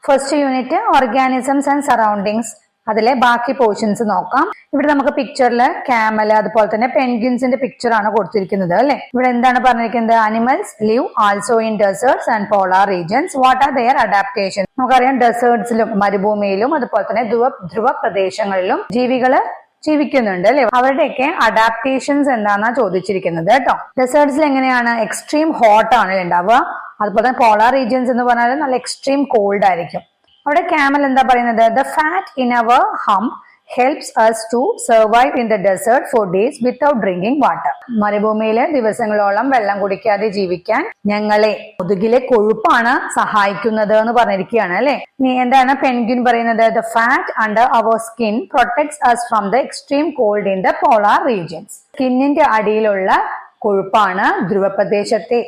First unit organisms and surroundings. അതിലെ ബാക്കി portions നോക്കാം. ഇവിടെ നമുക്ക് പിക്ചറിൽ ക്യാമൽ അതുപോലെ തന്നെ പെൻഗ്വിൻസിന്റെ പിക്ചർ ആണ് കൊടുത്തിരിക്കുന്നത് അല്ലെ. ഇവിടെ എന്താണ് പറഞ്ഞിരിക്കുന്നത്? Animals live also in deserts and polar regions. What are their adaptation? നമുക്കറിയാം ഡെസേർട്സിലും മരുഭൂമിയിലും അതുപോലെ തന്നെ ധ്രുവ പ്രദേശങ്ങളിലും ജീവികള് ജീവിക്കുന്നുണ്ട് അല്ലെ. അവരുടെയൊക്കെ അഡാപ്റ്റേഷൻസ് എന്താണെന്നാ ചോദിച്ചിരിക്കുന്നത് കേട്ടോ. ഡെസേർട്സിൽ എങ്ങനെയാണ്? എക്സ്ട്രീം ഹോട്ട് ആണ് ഉണ്ടാവുക. അതുപോലെ തന്നെ പോളാർ റീജിയൻസ് എന്ന് പറഞ്ഞാൽ നല്ല എക്സ്ട്രീം കോൾഡ് ആയിരിക്കും. അവിടെ ക്യാമൽ എന്താ പറയുന്നത്? The fat in our hump helps us to survive in the desert for days without drinking water. മരുഭൂമിയിലെ ദിവസങ്ങളോളം വെള്ളം കുടിക്കാതെ ജീവിക്കാൻ ഞങ്ങളെ മുതുകിലെ കൊഴുപ്പാണ് സഹായിക്കുന്നത് എന്ന് പറഞ്ഞിരിക്കുകയാണ് അല്ലെ. എന്താണ് പെൻഗ്വിൻ പറയുന്നത്? The fat under our skin protects us from the extreme cold in the polar regions. സ്കിന്നിന്റെ അടിയിലുള്ള കൊഴുപ്പാണ് ധ്രുവപ്രദേശത്തെ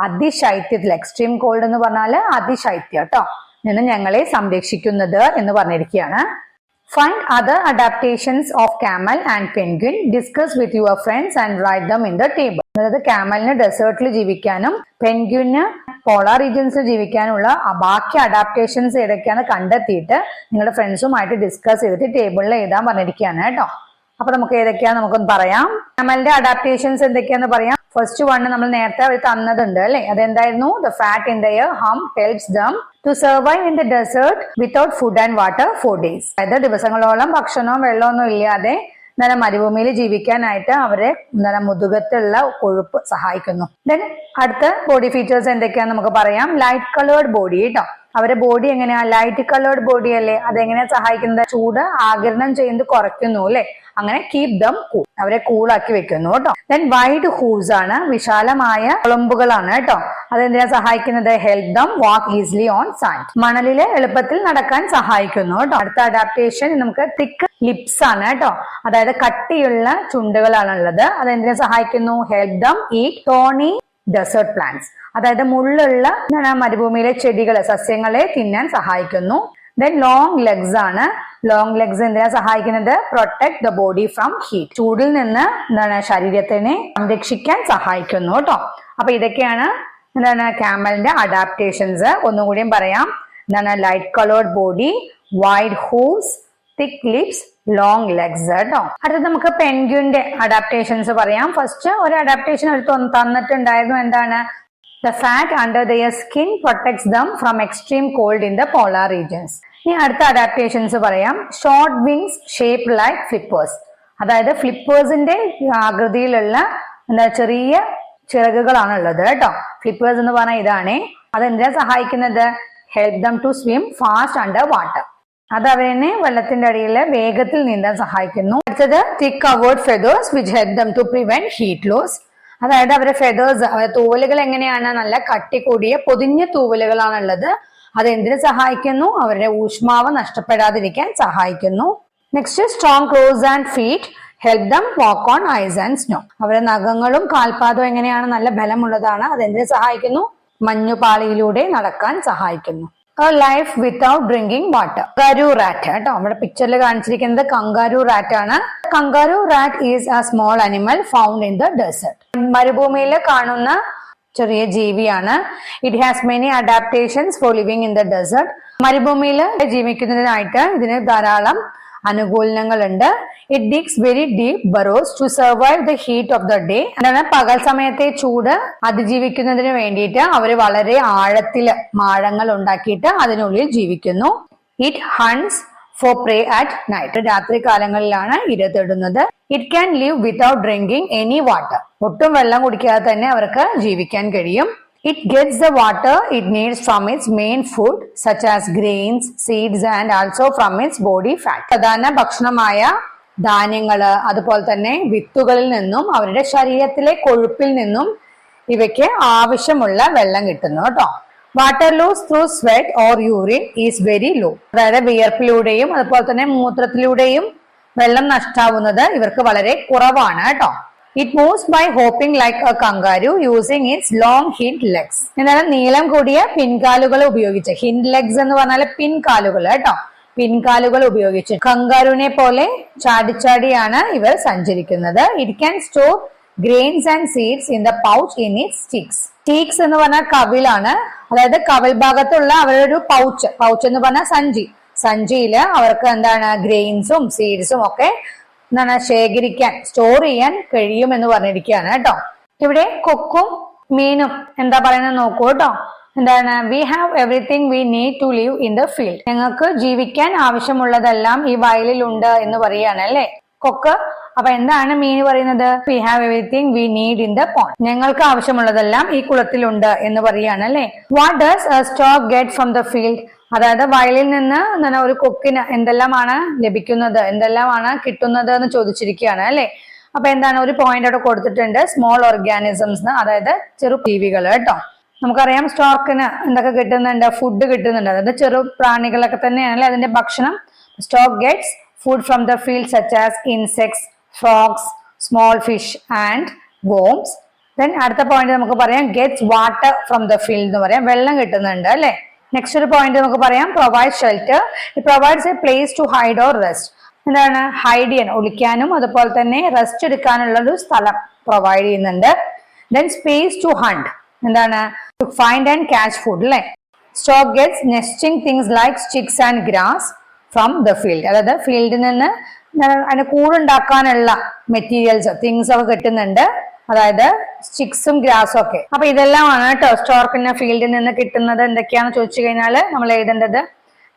അതിശൈത്യത്തിൽ, എക്സ്ട്രീം കോൾഡ് എന്ന് പറഞ്ഞാല് അതിശൈത്യം കേട്ടോ, നിന്ന് ഞങ്ങളെ സംരക്ഷിക്കുന്നത് എന്ന് പറഞ്ഞിരിക്കുകയാണ്. Find other adaptations of camel and penguin. Discuss with your friends and write them in the table. അതായത് ക്യാമലിന് ഡെസേർട്ടിൽ ജീവിക്കാനും പെൻഗ്വിന് പോളാർ റീജിയൻസിൽ ജീവിക്കാനുള്ള ബാക്കി അഡാപ്റ്റേഷൻസ് ഏതൊക്കെയാണ് കണ്ടെത്തിയിട്ട് നിങ്ങളുടെ ഫ്രണ്ട്സുമായിട്ട് ഡിസ്കസ് ചെയ്തിട്ട് ടേബിളിൽ എഴുതാൻ പറഞ്ഞിരിക്കുകയാണ് കേട്ടോ. അപ്പൊ നമുക്ക് ഏതൊക്കെയാന്ന് നമുക്കൊന്ന് പറയാം. ക്യാമലിന്റെ അഡാപ്റ്റേഷൻസ് എന്തൊക്കെയാന്ന് പറയാം. ഫസ്റ്റ് വണ് നമ്മൾ നേരത്തെ അവർ തന്നതുണ്ട് അല്ലെ. അതെന്തായിരുന്നു? The fat in their hump helps them to survive in the desert without food and water for days. അതായത് ദിവസങ്ങളോളം ഭക്ഷണവും വെള്ളമൊന്നും ഇല്ലാതെ മരുഭൂമിയിൽ ജീവിക്കാനായിട്ട് അവരെ മുതുകത്തുള്ള കൊഴുപ്പ് സഹായിക്കുന്നു. ദെൻ അടുത്ത ബോഡി ഫീച്ചേഴ്സ് എന്തൊക്കെയാന്ന് നമുക്ക് പറയാം. ലൈറ്റ് കളേർഡ് ബോഡി കേട്ടോ. അവരുടെ ബോഡി എങ്ങനെയാ? ലൈറ്റ് കളേർഡ് ബോഡി അല്ലേ. അതെങ്ങനെയാ സഹായിക്കുന്നത്? ചൂട് ആഗിരണം ചെയ്യുന്നത് കുറയ്ക്കുന്നു അല്ലെ. അങ്ങനെ കീപ് ദം കൂൾ, അവരെ കൂളാക്കി വെക്കുന്നു കേട്ടോ. ദെൻ വൈഡ് ഹൂവ്സ് ആണ്, വിശാലമായ കുളമ്പുകളാണ് കേട്ടോ. അതെന്തിനാ സഹായിക്കുന്നത്? Help them walk easily on sand, മണലിലെ എളുപ്പത്തിൽ നടക്കാൻ സഹായിക്കുന്നു കേട്ടോ. അടുത്ത അഡാപ്റ്റേഷൻ നമുക്ക് തിക്ക് ലിപ്സ് ആണ് കേട്ടോ. അതായത് കട്ടിയുള്ള ചുണ്ടുകളാണുള്ളത്. അതെന്തിനാ സഹായിക്കുന്നു? ഹെൽപ് ദം ഈറ്റ് തോണി ഡെസേർട്ട് പ്ലാന്റ്സ്, അതായത് മുള്ളുള്ള മരുഭൂമിയിലെ ചെടികളെ, സസ്യങ്ങളെ തിന്നാൻ സഹായിക്കുന്നു. ദെൻ ലോങ് ലെഗ്സ് ആണ്. ലോങ് ലെഗ്സ് എന്തിനാ സഹായിക്കുന്നത്? Protect the body from heat, ചൂടിൽ നിന്ന് ശരീരത്തിനെ സംരക്ഷിക്കാൻ സഹായിക്കുന്നു കേട്ടോ. അപ്പൊ ഇതൊക്കെയാണ് ക്യാമലിന്റെ അഡാപ്റ്റേഷൻസ്. ഒന്നുകൂടിയും പറയാം. Light coloured body, wide hooves, thick lips, long legs കേട്ടോ. അടുത്ത നമുക്ക് പെൻഗ്വിന്റെ അഡാപ്റ്റേഷൻസ് പറയാം. ഫസ്റ്റ് ഒരു അഡാപ്റ്റേഷൻ അവർ തന്നിട്ടുണ്ടായിരുന്നു. എന്താണ്? The fat under their skin protects them from extreme cold in the polar regions. ഇനി അടുത്ത അഡാപ്റ്റേഷൻസ് പറയാം. Short wings shape like flippers, അതായത് ഫ്ലിപ്പേഴ്സിന്റെ ആകൃതിയിലുള്ള ചെറിയ ചിറകുകളാണ് ഉള്ളത് കേട്ടോ. ഫ്ലിപ്പേഴ്സ് എന്ന് പറഞ്ഞാൽ ഇതാണ്. അതെന്തിനാ സഹായിക്കുന്നത്? Help them to swim fast under water, അത് അവരെ വെള്ളത്തിന്റെ അടിയിൽ വേഗത്തിൽ നീന്താൻ സഹായിക്കുന്നു. അടുത്തത് thick covered feathers which help them to prevent heat loss, അതായത് അവരുടെ ഫെദേഴ്സ്, അവരുടെ തൂവലുകൾ എങ്ങനെയാണ്? നല്ല കട്ടി കൂടിയ പൊതിഞ്ഞ തൂവലുകളാണുള്ളത്. അത് എന്തിനു സഹായിക്കുന്നു? അവരുടെ ഊഷ്മാവ് നഷ്ടപ്പെടാതിരിക്കാൻ സഹായിക്കുന്നു. Next strong claws and feet help them walk on ice and snow, അവരുടെ നഖങ്ങളും കാൽപാദവും എങ്ങനെയാണ്? നല്ല ബലമുള്ളതാണ്. അതെന്തിനു സഹായിക്കുന്നു? മഞ്ഞുപാളിയിലൂടെ നടക്കാൻ സഹായിക്കുന്നു. Life without drinking water. Kangaroo rat കേട്ടോ. നമ്മുടെ പിക്ചറിൽ കാണിച്ചിരിക്കുന്നത് കങ്കാരു റാറ്റ് ആണ്. Kangaroo rat is a small animal found in the desert. മരുഭൂമിയിൽ കാണുന്ന ചെറിയ ജീവിയാണ്. It has many adaptations for living in the desert. മരുഭൂമിയിൽ ജീവിക്കുന്നതിനായിട്ട് ഇതിന് ധാരാളം അനുകൂലങ്ങളുണ്ട്. It digs very deep burrows to survive the heat of the day. എന്താണ്? പകൽ സമയത്തെ ചൂട് അതിജീവിക്കുന്നതിന് വേണ്ടിയിട്ട് അവർ വളരെ ആഴത്തില് മാഴങ്ങൾ ഉണ്ടാക്കിയിട്ട് അതിനുള്ളിൽ ജീവിക്കുന്നു. It hunts for prey at night, രാത്രി കാലങ്ങളിലാണ് ഇര തേടുന്നത്. It can live without drinking any water, ഒട്ടും വെള്ളം കുടിക്കാതെ തന്നെ അവർക്ക് ജീവിക്കാൻ കഴിയും. It gets the water it needs from its main food such as grains, seeds and also from its body fat. പ്രധാന ഭക്ഷണമായ ധാന്യങ്ങള് അതുപോലെ തന്നെ വിത്തുകളിൽ നിന്നും അവരുടെ ശരീരത്തിലെ കൊഴുപ്പിൽ നിന്നും ഇവയ്ക്ക് ആവശ്യമുള്ള വെള്ളം കിട്ടുന്നു കേട്ടോ. Water loss through sweat or urine is very low, അതായത് വിയർപ്പിലൂടെയും അതുപോലെ തന്നെ മൂത്രത്തിലൂടെയും വെള്ളം നഷ്ടാവുന്നത് ഇവർക്ക് വളരെ കുറവാണ് കേട്ടോ. It moves by hopping like a kangaroo using its long hind legs. എന്നാൽ നീളം കൂടിയ പിൻകാലുകൾ ഉപയോഗിച്ച്, ഹിൻഡ് ലെഗ്സ് എന്ന് പറഞ്ഞാൽ പിൻകാലുകൾ കേട്ടോ, പിൻകാലുകൾ ഉപയോഗിച്ച് കങ്കാരുവിനെ പോലെ ചാടിച്ചാടിയാണ് ഇവർ സഞ്ചരിക്കുന്നത്. It can store grains and seeds in the pouch in its cheeks. cheeks എന്ന് പറഞ്ഞാൽ കവിളാണ്. അതായത് കവിൾ ഭാഗത്തുള്ള അവരുടെ ഒരു പൗച്ച് എന്ന് പറഞ്ഞാൽ സഞ്ചിയില് അവർക്ക് എന്താണ് ഗ്രെയിൻസും സീഡ്സും ഒക്കെ എന്താണ് ശേഖരിക്കാൻ സ്റ്റോർ ചെയ്യാൻ കഴിയും എന്ന് പറഞ്ഞിരിക്കുകയാണ് കേട്ടോ. ഇവിടെ കൊക്കും മീനും എന്താ പറയുന്നത് നോക്കൂ കേട്ടോ. എന്താണ് we have everything we need to live in the field. ഞങ്ങൾക്ക് ജീവിക്കാൻ ആവശ്യമുള്ളതെല്ലാം ഈ വയലിൽ ഉണ്ട് എന്ന് പറയുകയാണ് അല്ലെ കൊക്ക്. അപ്പൊ എന്താണ് മീൻ പറയുന്നത്? V have everything we need in the pond. ഞങ്ങൾക്ക് ആവശ്യമുള്ളതെല്ലാം ഈ കുളത്തിലുണ്ട് എന്ന് പറയുകയാണ് അല്ലെ. What does A stock get from the field? അതായത് വയലിൽ നിന്ന് എന്താണ് ഒരു കൊക്കിന് എന്തെല്ലാമാണ് ലഭിക്കുന്നത്, എന്തെല്ലാമാണ് കിട്ടുന്നത് എന്ന് ചോദിച്ചിരിക്കുകയാണ് അല്ലെ. അപ്പൊ എന്താണ് ഒരു പോയിന്റ് അവിടെ കൊടുത്തിട്ടുണ്ട്, സ്മോൾ ഓർഗാനിസംസ്, അതായത് ചെറു ജീവികൾ കേട്ടോ. നമുക്കറിയാം സ്റ്റോക്കിന് എന്തൊക്കെ കിട്ടുന്നുണ്ട്, ഫുഡ് കിട്ടുന്നുണ്ട്, അതായത് ചെറു പ്രാണികളൊക്കെ തന്നെയാണല്ലേ അതിന്റെ ഭക്ഷണം. Stock gets food from the field such as insects, frogs, small fish and worms. Then അടുത്ത പോയിന്റ് നമുക്ക് പറയാം gets water from the field എന്ന് പറയാം, വെള്ളം കിട്ടുന്നുണ്ട് അല്ലെ. നെക്സ്റ്റ് ഒരു പോയിന്റ് നമുക്ക് പറയാം provide shelter. It provides a place to hide or rest. എന്താണ് ഹൈഡ് ചെയ്യാൻ, ഒളിക്കാനും അതുപോലെ തന്നെ റെസ്റ്റ് എടുക്കാനുള്ള ഒരു സ്ഥലം പ്രൊവൈഡ് ചെയ്യുന്നുണ്ട്. ദെൻ സ്പേസ് ടു ഹണ്ട്, എന്താണ് to find and catch food അല്ലെ. Stork gets nesting things like sticks and grass from the field. അതായത് ഫീൽഡിൽ നിന്ന് അതിന് കൂടുണ്ടാക്കാനുള്ള മെറ്റീരിയൽസ് തിങ്സ് ഒക്കെ കിട്ടുന്നുണ്ട്, അതായത് സ്റ്റിക്സും ഗ്രാസും ഒക്കെ. അപ്പൊ ഇതെല്ലാമാണ് കേട്ടോ സ്റ്റോക്കിന് ഫീൽഡിൽ നിന്ന് കിട്ടുന്നത്. എന്തൊക്കെയാണെന്ന് ചോദിച്ചു കഴിഞ്ഞാൽ നമ്മൾ എഴുതേണ്ടത്.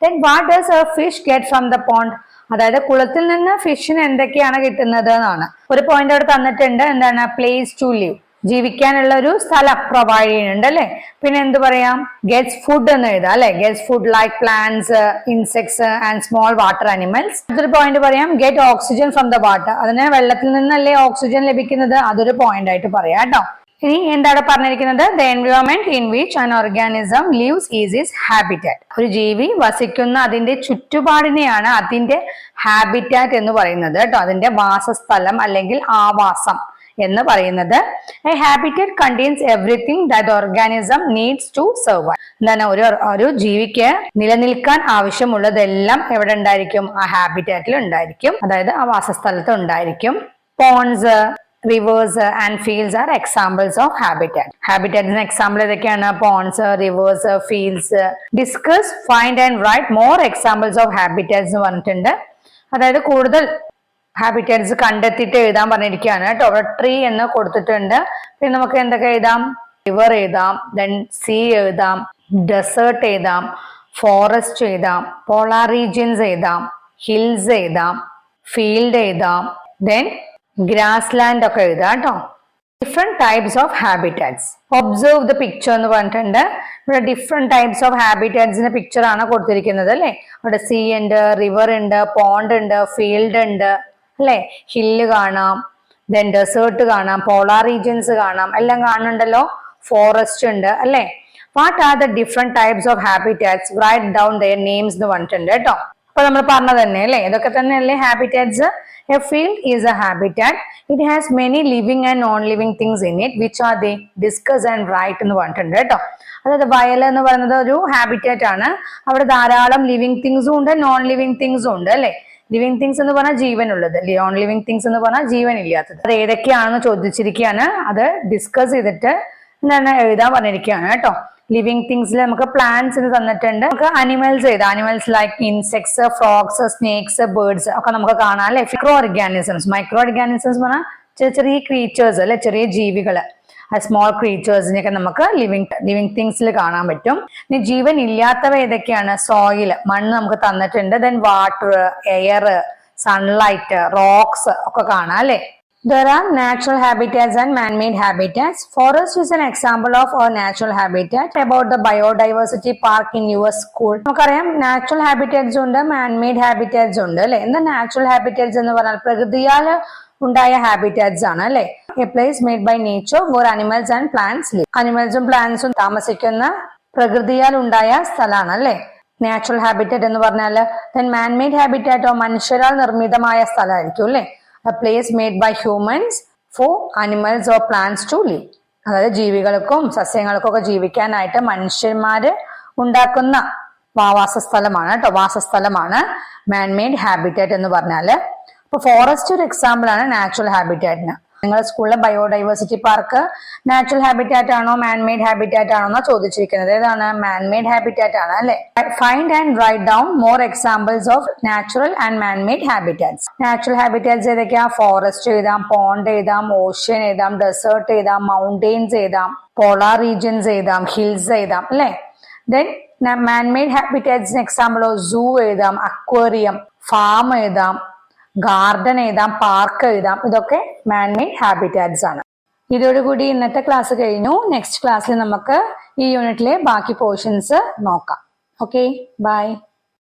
Then what does A fish get from the pond? അതായത് കുളത്തിൽ നിന്ന് ഫിഷിന് എന്തൊക്കെയാണ് കിട്ടുന്നത് എന്നാണ്. ഒരു പോയിന്റ് അവിടെ തന്നിട്ടുണ്ട്, എന്താണ് പ്ലേസ് ടു ലിവ്, ജീവിക്കാനുള്ള ഒരു സ്ഥലം പ്രൊവൈഡ് ചെയ്യുന്നുണ്ട് അല്ലെ. പിന്നെ എന്ത് പറയാം ഗെറ്റ്സ് ഫുഡ് എന്ന് എഴുതാം അല്ലെ. Gets food like plants, insects and small water animals. അടുത്തൊരു പോയിന്റ് പറയാം get oxygen from the water. അതിന് വെള്ളത്തിൽ നിന്നല്ലേ ഓക്സിജൻ ലഭിക്കുന്നത്, അതൊരു പോയിന്റ് ആയിട്ട് പറയാം കേട്ടോ. ഇനി എന്താണ് പറഞ്ഞിരിക്കുന്നത്? The environment in which an organism lives is is habitat. ഒരു ജീവി വസിക്കുന്ന അതിന്റെ ചുറ്റുപാടിനെയാണ് അതിന്റെ ഹാബിറ്റാറ്റ് എന്ന് പറയുന്നത് കേട്ടോ, അതിന്റെ വാസസ്ഥലം അല്ലെങ്കിൽ ആവാസം എന്ന് പറയുന്നത്. A habitat contains everything that organism needs to survive. എന്താണ് ഒരു ജീവിക്ക് നിലനിൽക്കാൻ ആവശ്യമുള്ളതെല്ലാം എവിടെ ഉണ്ടായിരിക്കും? ആ ഹാബിറ്റാറ്റിൽ ഉണ്ടായിരിക്കും, അതായത് ആ വാസസ്ഥലത്ത് ഉണ്ടായിരിക്കും. Ponds, rivers and fields are examples of habitat. ഹാബിറ്റാറ്റിന് എക്സാമ്പിൾ ഏതൊക്കെയാണ്? Ponds, rivers, fields. Discuss, find and write more examples of habitats എന്ന് പറഞ്ഞിട്ടുണ്ട്. അതായത് കൂടുതൽ ഹാബിറ്റാറ്റ്സ് കണ്ടെത്തിയിട്ട് എഴുതാൻ പറഞ്ഞിരിക്കുകയാണ് കേട്ടോ. അവിടെ ട്രീ എന്ന് കൊടുത്തിട്ടുണ്ട്. പിന്നെ നമുക്ക് എന്തൊക്കെ എഴുതാം? റിവർ എഴുതാം, ദെൻ സീ എഴുതാം, ഡെസേർട്ട് എഴുതാം, ഫോറസ്റ്റ് എഴുതാം, പോളാർ റീജിയൻസ് എഴുതാം, ഹിൽസ് എഴുതാം, ഫീൽഡ് എഴുതാം, ദെൻ ഗ്രാസ് ലാൻഡ് ഒക്കെ എഴുതാം കേട്ടോ. Different types of habitats. Observe the picture എന്ന് പറഞ്ഞിട്ടുണ്ട്. ഇവിടെ ഡിഫറെന്റ് ടൈപ്സ് ഓഫ് ഹാബിറ്റാറ്റ്സിന്റെ പിക്ചർ ആണ് കൊടുത്തിരിക്കുന്നത് അല്ലെ. അവിടെ സീ ഉണ്ട്, റിവർ ഉണ്ട്, പോണ്ട് ഉണ്ട്, ഫീൽഡ് ഉണ്ട് അല്ലെ, ഹില്ല് കാണാം, ദെൻ ഡെസേർട്ട് കാണാം, പോളാർ റീജിയൻസ് കാണാം, എല്ലാം കാണുന്നുണ്ടല്ലോ. ഫോറസ്റ്റ് ഉണ്ട് അല്ലെ. What are the different types of habitats? Write down their names എന്ന് പറഞ്ഞിട്ടുണ്ട് കേട്ടോ. അപ്പൊ നമ്മൾ പറഞ്ഞത് തന്നെ അല്ലെ, ഇതൊക്കെ തന്നെ അല്ലേ habitats. A field is a habitat. It has many living and non-living things in it. Which are they? Discuss and write എന്ന് പറഞ്ഞിട്ടുണ്ട് കേട്ടോ. അതായത് വയൽ എന്ന് പറയുന്നത് ഒരു ഹാബിറ്റാറ്റ് ആണ്. അവിടെ ധാരാളം ലിവിങ് തിങ്സും ഉണ്ട്, നോൺ ലിവിങ് തിങ്സും ഉണ്ട് അല്ലെ. ലിവിങ് തിങ്സ് എന്ന് പറഞ്ഞാൽ ജീവനുള്ളത്, നോൺ ലിവിങ് തിങ്സ് എന്ന് പറഞ്ഞാൽ ജീവൻ ഇല്ലാത്തത്. അത് ഏതൊക്കെയാണെന്ന് ചോദിച്ചിരിക്കുകയാണ്. അത് ഡിസ്കസ് ചെയ്തിട്ട് എന്താണ് എഴുതാൻ പറഞ്ഞിരിക്കുകയാണ് കേട്ടോ. ലിവിങ് തിങ്സിൽ നമുക്ക് പ്ലാന്റ്സ് എന്ന് തന്നിട്ടുണ്ട്. നമുക്ക് അനിമൽസ് എഴുതാം. Animals like insects, frogs, snakes, birds ഒക്കെ നമുക്ക് കാണാം അല്ലെ. മൈക്രോ ഓർഗാനിസംസ് പറഞ്ഞാൽ ചെറിയ ചെറിയ ക്രീച്ചേഴ്സ് അല്ലെ, ചെറിയ ജീവികള്, സ്മോൾ ക്രീച്ചേഴ്സിനെയൊക്കെ നമുക്ക് ലിവിങ് തിങ്സിൽ കാണാൻ പറ്റും. ഇനി ജീവൻ ഇല്ലാത്തവ ഏതൊക്കെയാണ്? സോയിൽ, മണ്ണ് നമുക്ക് തന്നിട്ടുണ്ട്. Then water, air, sunlight, rocks ഒക്കെ കാണാം അല്ലെ. There are natural habitats and man-made habitats. Forest is an example of a natural habitat. About the biodiversity park in your school. നമുക്കറിയാം നാച്ചുറൽ ഹാബിറ്റാറ്റ്സ് ഉണ്ട്, മാൻമെയ്ഡ് ഹാബിറ്റാറ്റ്സ് ഉണ്ട് അല്ലെ. എന്താ natural habitats എന്ന് പറഞ്ഞാൽ പ്രകൃതിയാൽ ഉണ്ടായ ഹാബിറ്റാറ്റ്സ് ആണ് അല്ലെ. A place made by nature where animals and plants live. അനിമൽസും പ്ലാന്റ്സും താമസിക്കുന്ന പ്രകൃതിയാൽ ഉണ്ടായ സ്ഥലമാണ് അല്ലെ നാച്ചുറൽ ഹാബിറ്റാറ്റ് എന്ന് പറഞ്ഞാല്. ദെൻ മാൻമെയ്ഡ് ഹാബിറ്റാറ്റോ മനുഷ്യരാൽ നിർമ്മിതമായ സ്ഥലമായിരിക്കും അല്ലെ. A place made by humans for animals or plants to live. അതായത് ജീവികൾക്കും സസ്യങ്ങൾക്കും ഒക്കെ ജീവിക്കാനായിട്ട് മനുഷ്യന്മാര് ഉണ്ടാക്കുന്ന വാസസ്ഥലമാണ് കേട്ടോ, വാസസ്ഥലമാണ് മാൻമെയ്ഡ് ഹാബിറ്റാറ്റ് എന്ന് പറഞ്ഞാല്. അപ്പൊ ഫോറസ്റ്റ് ഒരു എക്സാമ്പിൾ ആണ് നാച്ചുറൽ ഹാബിറ്റാറ്റിന്. നിങ്ങളുടെ സ്കൂളിലെ ബയോഡൈവേഴ്സിറ്റി പാർക്ക് നാച്ചുറൽ ഹാബിറ്റാറ്റ് ആണോ മാൻമെയ്ഡ് ഹാബിറ്റാറ്റ് ആണോ എന്നാ ചോദിച്ചിരിക്കുന്നത്. ഏതാണ്? മാൻമെയ്ഡ് ഹാബിറ്റാറ്റ് ആണ് അല്ലെ. Find and write down more examples of natural and manmade habitats. Natural habitats ഏതൊക്കെയാ? ഫോറസ്റ്റ് എഴുതാം, പോണ്ട് എഴുതാം, ഓഷ്യൻ എഴുതാം, ഡെസേർട്ട് എഴുതാം, മൗണ്ടെയിൻസ് എഴുതാം, പോളാർ റീജിയൻസ് എഴുതാം, ഹിൽസ് എഴുതാം അല്ലെ. ദെൻ മാൻമെയ്ഡ് ഹാബിറ്റാറ്റ്സിന് എക്സാമ്പിൾ സൂ എഴുതാം, അക്വേറിയം, ഫാം എഴുതാം, ഗാർഡൻ എഴുതാം, പാർക്ക് എഴുതാം. ഇതൊക്കെ മാൻമെയ്ഡ് ഹാബിറ്റാറ്റ്സ് ആണ്. ഇതോടുകൂടി ഇന്നത്തെ ക്ലാസ് കഴിഞ്ഞു. നെക്സ്റ്റ് ക്ലാസ്സിൽ നമുക്ക് ഈ യൂണിറ്റിലെ ബാക്കി പോർഷൻസ് നോക്കാം. Okay, by.